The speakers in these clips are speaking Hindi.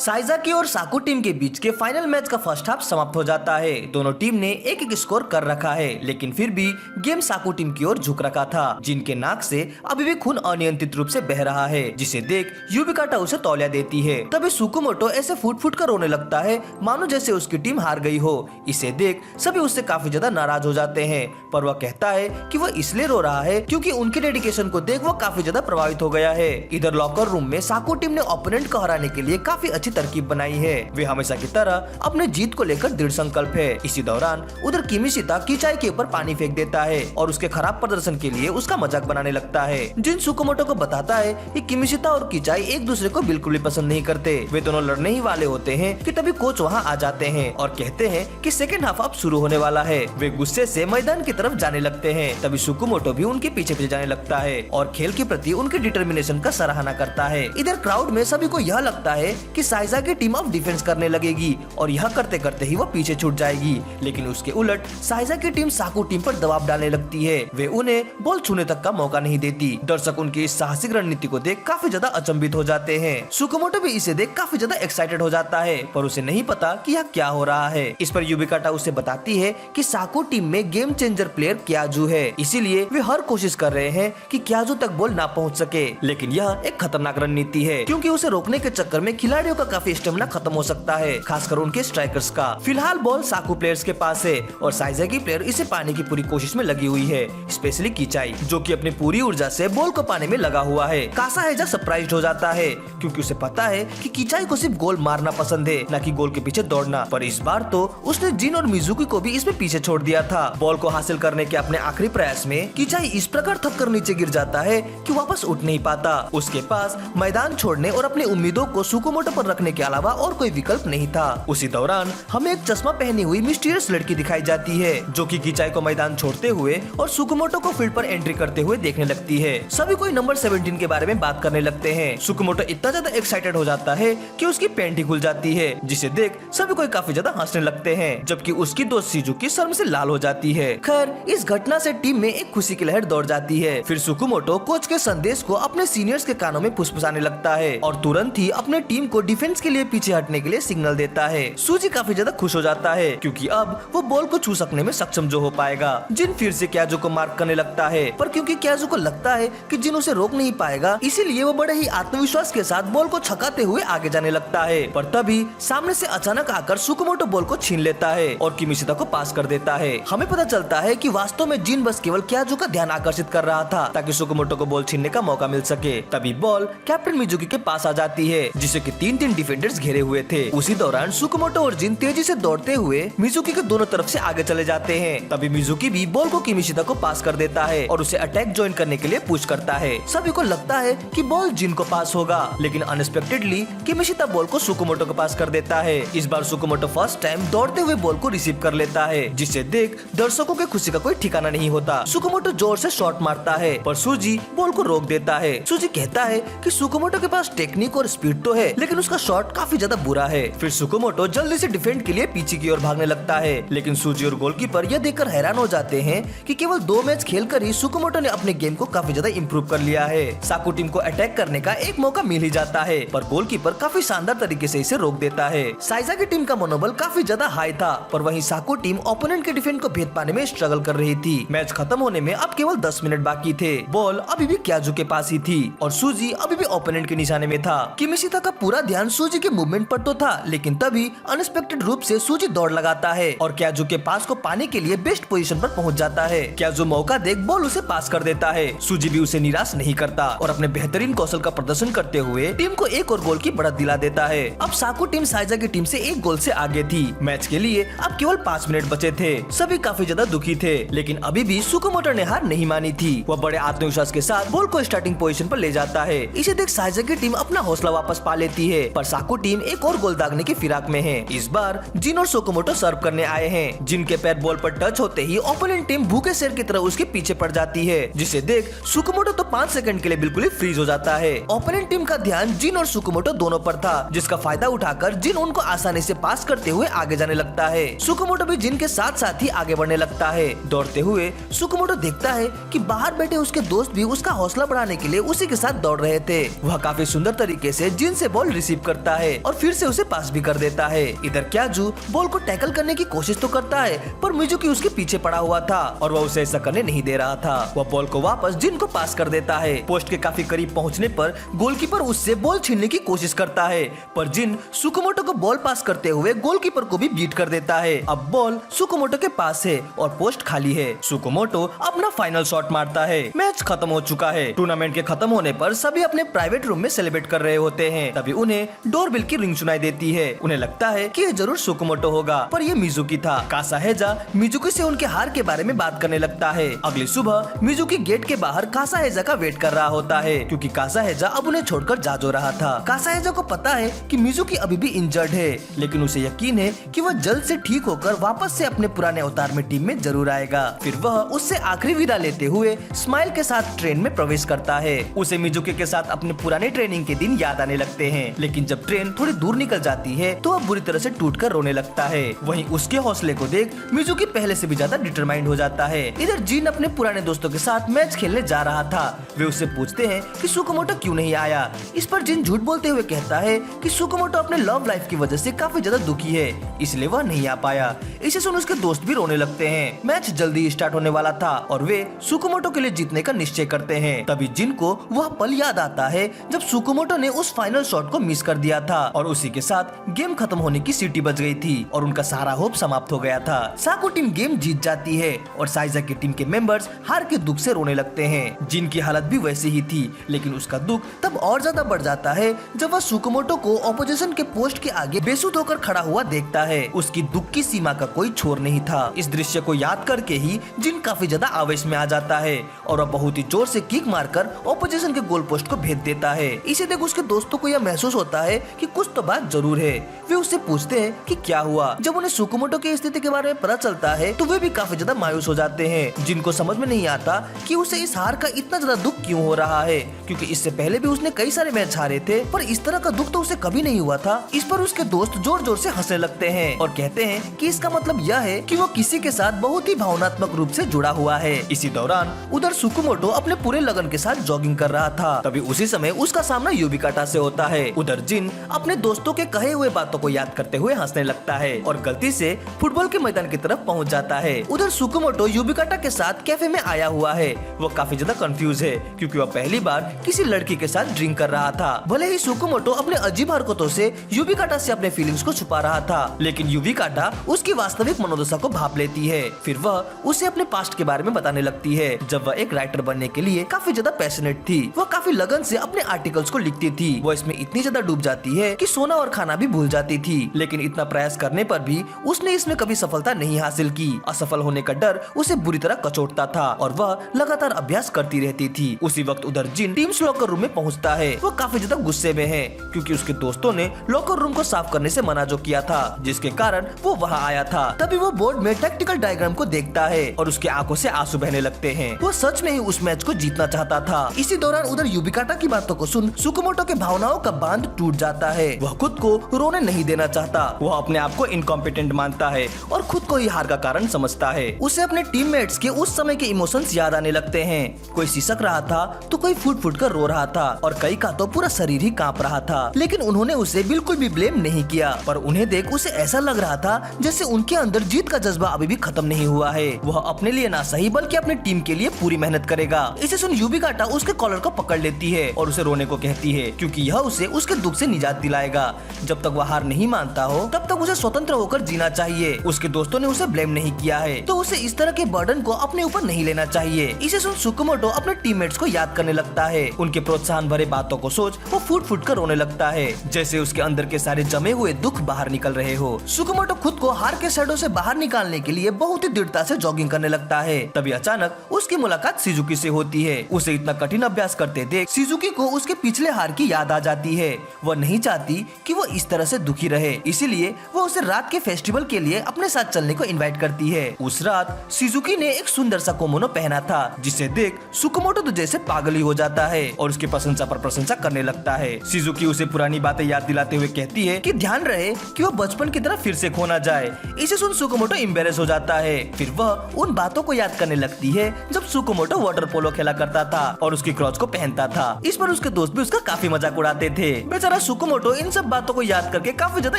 साइजाकी और साकू टीम के बीच के फाइनल मैच का फर्स्ट हाफ समाप्त हो जाता है। दोनों टीम ने एक एक स्कोर कर रखा है, लेकिन फिर भी गेम साकू टीम की ओर झुक रखा था, जिनके नाक से अभी भी खून अनियंत्रित रूप से बह रहा है, जिसे देख युबिकाटा उसे तौलिया देती है। तभी सुकुमोटो ऐसे फूट फूट कर रोने लगता है मानो जैसे उसकी टीम हार गई हो। इसे देख सभी उससे काफी ज्यादा नाराज हो जाते हैं, पर वह कहता है कि वह इसलिए रो रहा है क्योंकि उनके डेडिकेशन को देख वह काफी ज्यादा प्रभावित हो गया है। इधर लॉकर रूम में साकू टीम ने ओपोनेंट को हराने के लिए काफी अच्छी तरकीब बनाई है। वे हमेशा की तरह अपने जीत को लेकर दृढ़ संकल्प है। इसी दौरान उधर किमिशिता कीचाई के ऊपर पानी फेंक देता है और उसके खराब प्रदर्शन के लिए उसका मजाक बनाने लगता है। जिन सुकुमोटो को बताता है कि किमिशिता और कीचाई एक दूसरे को बिल्कुल भी पसंद नहीं करते। वे दोनों लड़ने ही वाले होते हैं कि तभी कोच वहाँ आ जाते हैं और कहते हैं कि सेकंड हाफ अब शुरू होने वाला है। वे गुस्से से मैदान की तरफ जाने लगते हैं। तभी सुकुमोटो भी उनके पीछे पीछे जाने लगता है और खेल के प्रति उनके डिटर्मिनेशन का सराहना करता है। इधर क्राउड में सभी को यह लगता है कि साइजा की टीम अब डिफेंस करने लगेगी और यह करते करते ही वो पीछे छूट जाएगी, लेकिन उसके उलट साइजा की टीम साकू टीम पर दबाव डालने लगती है। वे उन्हें बॉल छूने तक का मौका नहीं देती। दर्शक उनकी इस साहसिक रणनीति को देख काफी ज्यादा अचंभित हो जाते हैं। सुकुमोटो भी इसे देख काफी ज्यादा एक्साइटेड हो जाता है, पर उसे नहीं पता कि यह क्या हो रहा है। इस पर युबिकाटा उसे बताती है कि साकू टीम में गेम चेंजर प्लेयर क्याजू है, इसीलिए वे हर कोशिश कर रहे हैं कि क्याजू तक बॉल ना पहुंच सके। लेकिन यह एक खतरनाक रणनीति है, क्योंकि उसे रोकने के चक्कर में खिलाड़ियों का काफी स्टेमिना खत्म हो सकता है, खासकर उनके स्ट्राइकर्स का। फिलहाल बॉल साकू प्लेयर्स के पास है और साइजा की प्लेयर इसे पाने की पूरी कोशिश में लगी हुई है, स्पेशली कीचाई, जो कि अपनी पूरी ऊर्जा से बॉल को पाने में लगा हुआ है। कासाहेजा सरप्राइज्ड हो जाता है, क्योंकि उसे पता है कि कीचाई को सिर्फ गोल मारना पसंद है, न कि गोल के पीछे दौड़ना। पर इस बार तो उसने जिन और मिजुकी को भी इसमें पीछे छोड़ दिया था। बॉल को हासिल करने के अपने आखिरी प्रयास में कीचाई इस प्रकार थक कर नीचे गिर जाता है कि वापस उठ नहीं पाता। उसके पास मैदान छोड़ने और अपनी उम्मीदों को सुकुमोटो पर रखने के अलावा और कोई विकल्प नहीं था। उसी दौरान हमें एक चश्मा पहनी हुई मिस्टीरियस लड़की दिखाई जाती है, जो कि कीचाई को मैदान छोड़ते हुए और सुकुमोटो को फील्ड पर एंट्री करते हुए देखने लगती है। सभी कोई नंबर 17 के बारे में बात करने लगते हैं। सुकुमोटो इतना ज्यादा एक्साइटेड हो जाता है कि उसकी पैंट ही खुल जाती है, जिसे देख सभी कोई काफी ज्यादा हंसने लगते हैं, जबकि उसकी दोस्त शिजुकी शर्म से लाल हो जाती है। खैर, इस घटना से टीम में एक खुशी की लहर दौड़ जाती है। फिर सुकुमोटो कोच के संदेश को अपने सीनियर्स के कानों में फुसफुसाने लगता है और तुरंत ही अपने टीम को डिफेंस के लिए पीछे हटने के लिए सिग्नल देता है। सूजी काफी ज्यादा खुश हो जाता है, क्योंकि अब वो बॉल को छू सकने में सक्षम जो हो पाएगा। जिन फिर से क्याजू को मार्क करने लगता है, पर क्योंकि क्याजू को लगता है कि जिन उसे रोक नहीं पाएगा, इसीलिए वो बड़े ही आत्मविश्वास के साथ बॉल को छकाते हुए आगे जाने लगता है। पर तभी सामने से अचानक आकर सुकुमोटो बॉल को छीन लेता है और किमिशिता को पास कर देता है। हमें पता चलता है कि वास्तव में जिन बस केवल क्याजू का ध्यान आकर्षित कर रहा था ताकि सुकुमोटो को बॉल छीनने का मौका मिल सके। तभी बॉल कैप्टन मिजुकी के पास आ जाती है, जिसे कि 3-3 डिफेंडर्स घेरे हुए थे। उसी दौरान सुकुमोटो और जिन तेजी से दौड़ते हुए मिजुकी के दोनों तरफ से आगे चले जाते हैं। तभी मिजुकी भी बॉल को किमिशिता को पास कर देता है और उसे अटैक ज्वाइन करने के लिए पुश करता है। सभी को लगता है कि बॉल जिन को पास होगा, लेकिन अनएक्सपेक्टेडली किमिशिता बॉल को सुकुमोटो को पास कर देता है। इस बार सुकुमोटो फर्स्ट टाइम दौड़ते हुए बॉल को रिसीव कर लेता है, जिसे देख दर्शकों के खुशी का कोई ठिकाना नहीं होता। सुकुमोटो जोर से शॉट मारता है, पर सूजी बॉल को रोक देता है। सूजी कहता है कि सुकुमोटो के पास टेक्निक और स्पीड तो है, लेकिन उसका शॉट काफी ज्यादा बुरा है। फिर सुकुमोटो जल्दी से डिफेंड के लिए पीछे की ओर भागने लगता है, लेकिन सूजी और गोलकीपर यह देखकर हैरान हो जाते हैं कि केवल 2 मैच खेलकर ही सुकुमोटो ने अपने गेम को काफी ज्यादा इम्प्रूव कर लिया है। साकू टीम को अटैक करने का एक मौका मिल ही जाता है, पर गोलकीपर काफी शानदार तरीके से इसे रोक देता है। साइजा की टीम का मनोबल काफी ज्यादा हाई था, पर वहीं साकू टीम ओपोनेंट के डिफेंड को भेद पाने में स्ट्रगल कर रही थी। मैच खत्म होने में अब केवल 10 मिनट बाकी थे। बॉल अभी भी क्याजू के पास ही थी और सूजी अभी भी ओपोनेंट के निशाने में था। किमिशिता का पूरा ध्यान सूजी के मूवमेंट पर तो था, लेकिन तभी अनएक्सपेक्टेड रूप से सूजी दौड़ लगाता है और क्याजू के पास को पाने के लिए बेस्ट पोजीशन पर पहुंच जाता है। क्याजू मौका देख बॉल उसे पास कर देता है। सूजी भी उसे निराश नहीं करता और अपने बेहतरीन कौशल का प्रदर्शन करते हुए टीम को एक और गोल की बढ़त दिला देता है। अब साकू टीम साइजा की टीम से 1 गोल से आगे थी। मैच के लिए अब केवल 5 मिनट बचे थे। सभी काफी ज्यादा दुखी थे, लेकिन अभी भी सुकुमोटो ने हार नहीं मानी थी। वह बड़े आत्मविश्वास के साथ बॉल को स्टार्टिंग पोजीशन पर ले जाता है। इसे देख साइजा की टीम अपना हौसला वापस पा लेती है, पर साकू टीम एक और गोल दागने की फिराक में है। इस बार जिन और सुकुमोटो सर्व करने आए हैं। जिनके पैर बॉल पर टच होते ही ओपोनेंट टीम भूखे शेर की तरह उसके पीछे पड़ जाती है, जिसे देख सुकुमोटो तो 5 सेकंड के लिए बिल्कुल ही फ्रीज हो जाता है। ओपोनेंट टीम का ध्यान जिन और सुकुमोटो दोनों पर था, जिसका फायदा उठाकर जिन उनको आसानी से पास करते हुए आगे जाने लगता है। सुकुमोटो भी जिन के साथ साथ ही आगे बढ़ने लगता है। दौड़ते हुए सुकुमोटो देखता है कि बाहर बैठे उसके दोस्त भी उसका हौसला बढ़ाने के लिए उसी के साथ दौड़ रहे थे। वह काफी सुंदर तरीके से जिन से बॉल रिसीव करता है और फिर से उसे पास भी कर देता है। इधर क्याजू बॉल को टैकल करने की कोशिश तो करता है, पर मिजुकी उसके पीछे पड़ा हुआ था और वह उसे ऐसा करने नहीं दे रहा था। वह बॉल को वापस जिन को पास कर देता है। पोस्ट के काफी करीब पहुंचने पर गोलकीपर उससे बॉल छीनने की कोशिश करता है, पर जिन सुकुमोटो को बॉल पास करते हुए गोलकीपर को भी बीट कर देता है। अब बॉल सुकुमोटो के पास है और पोस्ट खाली है। सुकुमोटो अपना फाइनल शॉट मारता है। मैच खत्म हो चुका है। टूर्नामेंट के खत्म होने पर सभी अपने प्राइवेट रूम में सेलिब्रेट कर रहे होते हैं। तभी उन्हें डोरबेल की रिंग सुनाई देती है। उन्हें लगता है कि ये जरूर सुकुमोटो होगा, पर ये मिजुकी था। कासाहेजा मिजुकी से उनके हार के बारे में बात करने लगता है। अगली सुबह मिजुकी गेट के बाहर कासाहेजा का वेट कर रहा होता है, क्योंकि कासाहेजा अब उन्हें छोड़कर जा जो रहा था। कासाहेजा को पता है कि मिजुकी अभी भी इंजर्ड है, लेकिन उसे यकीन है कि वह जल्द से ठीक होकर वापस से अपने पुराने अवतार में टीम में जरूर आएगा। फिर वह उससे आखिरी विदा लेते हुए स्माइल के साथ ट्रेन में प्रवेश करता है। उसे मिजुकी के साथ अपने पुराने ट्रेनिंग के दिन याद आने लगते हैं, लेकिन जब ट्रेन थोड़ी दूर निकल जाती है तो वह बुरी तरह से टूटकर रोने लगता है। वहीं उसके हौसले को देख मिजुकी पहले से भी ज्यादा डिटरमाइंड हो जाता है। इधर जिन अपने पुराने दोस्तों के साथ मैच खेलने जा रहा था। वे उससे पूछते हैं कि सुकुमोटो क्यों नहीं आया। इस पर जिन झूठ बोलते हुए कहता है कि सुकुमोटो अपने लव लाइफ की वजह से काफी ज्यादा दुखी है, इसलिए वह नहीं आ पाया। इसे सुन उसके दोस्त भी रोने लगते हैं। मैच जल्दी स्टार्ट होने वाला था और वे सुकुमोटो के लिए जीतने का निश्चय करते हैं। तभी जिन को वह पल याद आता है जब सुकुमोटो ने उस फाइनल शॉट को मिस कर दिया था और उसी के साथ गेम खत्म होने की सीटी बज गई थी और उनका सारा होप समाप्त हो गया था। साकू टीम गेम जीत जाती है और साइजा की टीम के मेंबर्स हार के दुख से रोने लगते हैं। जिन की हालत भी वैसी ही थी, लेकिन उसका दुख तब और ज्यादा बढ़ जाता है जब वह सुकुमोटो को ऑपोजिशन के पोस्ट के आगे बेसुध होकर खड़ा हुआ देखता है। उसकी दुख की सीमा का कोई छोर नहीं था। इस दृश्य को याद करके ही जिन काफी ज्यादा आवेश में आ जाता है और वह बहुत ही जोर से किक मारकर ऑपोजिशन के गोल पोस्ट को भेद देता है। इसे देख उसके दोस्तों को यह महसूस होता है कि कुछ तो बात जरूर है। वे उससे पूछते हैं कि क्या हुआ। जब उन्हें सुकुमोटो की स्थिति के बारे में पता चलता है तो वे भी काफी ज्यादा मायूस हो जाते हैं। जिनको समझ में नहीं आता कि उसे इस हार का इतना ज्यादा दुख क्यों हो रहा है, क्योंकि इससे पहले भी उसने कई सारे मैच हारे थे, पर इस तरह का दुख तो उसे कभी नहीं हुआ था। इस पर उसके दोस्त जोर जोर से हंसने लगते हैं और कहते हैं कि इसका मतलब यह है कि वो किसी के साथ बहुत ही भावनात्मक रूप से जुड़ा हुआ है। इसी दौरान उधर सुकुमोटो अपने पूरे लगन के साथ जॉगिंग कर रहा था। तभी उसी समय उसका सामना युबिकाटा से होता है। उधर जिन अपने दोस्तों के कहे हुए बातों को याद करते हुए हंसने लगता है और गलती से फुटबॉल के मैदान की तरफ पहुंच जाता है। उधर सुकुमोटो युबिकाटा के साथ कैफे में आया हुआ है। वो काफी ज्यादा कंफ्यूज है, क्योंकि वह पहली बार किसी लड़की के साथ ड्रिंक कर रहा था। भले ही सुकुमोटो अपने अजीब हरकतों से युबिकाटा से अपने फीलिंग्स को छुपा रहा था, लेकिन युबिकाटा उसकी वास्तविक मनोदशा को भाप लेती है। फिर वह उसे अपने पास्ट के बारे में बताने लगती है। जब वह एक राइटर बनने के लिए काफी ज्यादा पैशनेट थी, वह काफी लगन से अपने आर्टिकल्स को लिखती थी। वो इसमें इतनी ज्यादा डूब जाती है कि सोना और खाना भी भूल जाती थी, लेकिन इतना प्रयास करने पर भी उसने इसमें कभी सफलता नहीं हासिल की। असफल होने का डर उसे बुरी तरह कचोटता था और वह लगातार अभ्यास करती रहती थी। उसी वक्त उधर जिन टीम्स लॉकर रूम में पहुंचता है। वो काफी ज्यादा गुस्से में है, क्योंकि उसके दोस्तों ने लॉकर रूम को साफ करने से मना जो किया था, जिसके कारण वो वहां आया था। तभी वो बोर्ड में टैक्टिकल डायग्राम को देखता है और उसके आंखों से आंसू बहने लगते हैं। वो सच में ही उस मैच को जीतना चाहता था। इसी दौरान उधर युबिकाटा की बातों को सुन सुकुमोटो के भावनाओं का बांध टूट जाता है। वह खुद को रोने नहीं देना चाहता। वह अपने आप को इनकॉम्पिटेंट मानता है और खुद को ही हार का कारण समझता है। उसे अपने टीममेट्स के उस समय के इमोशंस याद आने लगते हैं। कोई सिसक रहा था तो कोई फूट फूट कर रो रहा था और कई का तो पूरा शरीर ही कांप रहा था, लेकिन उन्होंने उसे बिल्कुल भी ब्लेम नहीं किया। पर उन्हें देख उसे ऐसा लग रहा था जैसे उनके अंदर जीत का जज्बा अभी भी खत्म नहीं हुआ है। वह अपने लिए ना सही बल्कि अपनी टीम के लिए पूरी मेहनत करेगा। इसे सुन युबिकाटा उसके कॉलर को पकड़ लेती है और उसे रोने को कहती है, क्योंकि यह उसे उसके दुख से निजात दिलाएगा। जब तक वह हार नहीं मानता हो तब तक उसे स्वतंत्र होकर जीना चाहिए। उसके दोस्तों ने उसे ब्लेम नहीं किया है तो उसे इस तरह के बर्डन को अपने ऊपर नहीं लेना चाहिए। इसे सुन सुकुमोटो अपने टीममेट्स को याद करने लगता है। उनके प्रोत्साहन भरे बातों को सोच वो फूट फूट कर रोने लगता है, जैसे उसके अंदर के सारे जमे हुए दुख बाहर निकल रहे हो। सुकुमोटो खुद को हार के शैडो से बाहर निकालने के लिए बहुत ही दृढ़ता से जॉगिंग करने लगता है। तभी अचानक उसकी मुलाकात शिजुकी से होती है। उसे इतना कठिन अभ्यास करते देख शिजुकी को उसके पिछले हार की याद आ जाती है। वह नहीं चाहती कि वो इस तरह से दुखी रहे, इसीलिए वो उसे रात के फेस्टिवल के लिए अपने साथ चलने को इनवाइट करती है। उस रात शिजुकी ने एक सुंदर सा कोमोनो पहना था, जिसे देख सुकुमोटो तो जैसे पागल ही हो जाता है और उसकी प्रशंसा पर प्रशंसा करने लगता है। शिजुकी उसे पुरानी बातें याद दिलाते हुए कहती है कि ध्यान रहे कि वो बचपन की तरह फिर से खो ना जाए। इसे सुन सुकुमोटो एम्बेरेस हो जाता है। फिर वह उन बातों को याद करने लगती है जब सुकुमोटो वाटर पोलो खेला करता था और उसकी क्रॉच को पहनता था। इस पर उसके दोस्त भी उसका काफी मजाक उड़ाते थे। बेचारा सुकुमोटो इन सब बातों को याद करके काफी ज्यादा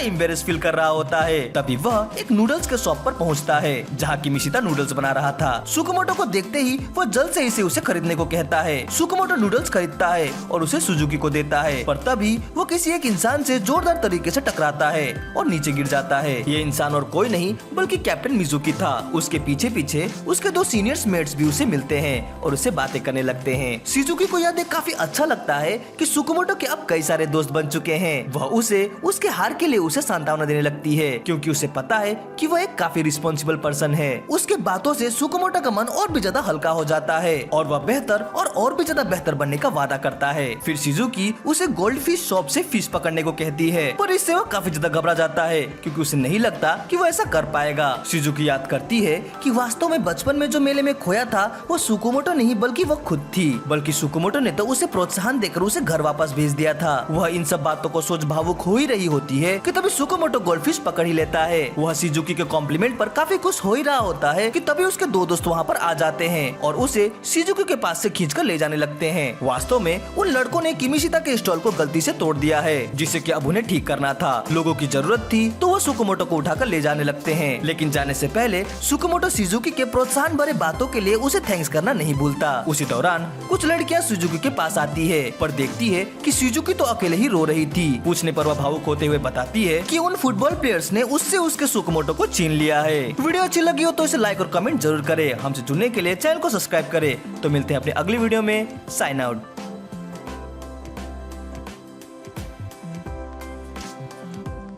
एम्बेरेस फील कर रहा होता है। तभी वह एक नूडल्स के शॉप पर पहुंचता है जहां किमिशिता नूडल्स बना रहा था। सुकुमोटो को देखते ही वह जल्द से इसे उसे खरीदने को कहता है। सुकुमोटो नूडल्स खरीदता है और उसे सुजुकी को देता है, पर तभी वो किसी एक इंसान से जोरदार तरीके से टकराता है और नीचे गिर जाता है। ये इंसान और कोई नहीं बल्कि कैप्टन मिजुकी था। उसके पीछे पीछे उसके दो सीनियर मेट्स भी उसे मिलते हैं और उससे बातें करने लगते हैं। शिजुकी को यह देख काफी अच्छा लगता है कि सुकुमोटो के अब कई सारे दोस्त बन चुके हैं। वह उसे उसके हार के लिए उसे सांत्वना देने लगती है क्योंकि उसे पता है कि वह एक काफी रिस्पॉन्सिबल पर्सन है। उसके बातों से सुकुमोटो का मन और भी ज्यादा हल्का हो जाता है और वह बेहतर और भी ज्यादा बेहतर बनने का वादा करता है। फिर शिजुकी उसे गोल्ड फिश शॉप से फिश पकड़ने को कहती है, पर इससे वह काफी ज्यादा घबरा जाता है क्योंकि उसे नहीं लगता कि वह ऐसा कर पाएगा। शिजुकी याद करती है कि वास्तव में बचपन में जो मेले में खोया था वो सुकुमोटो नहीं बल्कि वह खुद थी, बल्कि सुकुमोटो ने तो उसे प्रोत्साहन देकर उसे घर वापस भेज दिया था। वह इन सब बातों को सोच भावुक हो ही रही होती है कि तभी सुकुमोटो गोल्डफिश पकड़ ही लेता है। वह शिजुकी के कॉम्प्लीमेंट पर काफी खुश हो ही रहा होता है कि तभी उसके दो दोस्त वहाँ पर आ जाते हैं और उसे शिजुकी के पास से खींचकर ले जाने लगते हैं। वास्तव में उन लड़कों ने किमिशिता के स्टॉल को गलती से तोड़ दिया है जिसे कि अब उन्हें ठीक करना था। लोगों की जरूरत थी तो वो सुकुमोटो को उठाकर ले जाने लगते हैं, लेकिन जाने से पहले सुकुमोटो शिजुकी के प्रोत्साहन भरे बातों के लिए उसे थैंक्स करना नहीं भूलता। उसी दौरान कुछ लड़कियां शिजुकी के पास आती है पर देखती है कि शिजुकी तो अकेले ही रो रही थी। पूछने पर वह भावुक होते हुए बताती है कि उन फुटबॉल प्लेयर्स ने उससे उसके सुकुमोटो को छीन लिया है। वीडियो अच्छी लगी हो तो इसे लाइक और कमेंट जरूर करें। हमसे जुड़ने के लिए चैनल को सब्सक्राइब करें। तो मिलते हैं अपने अगली वीडियो में। Sign out.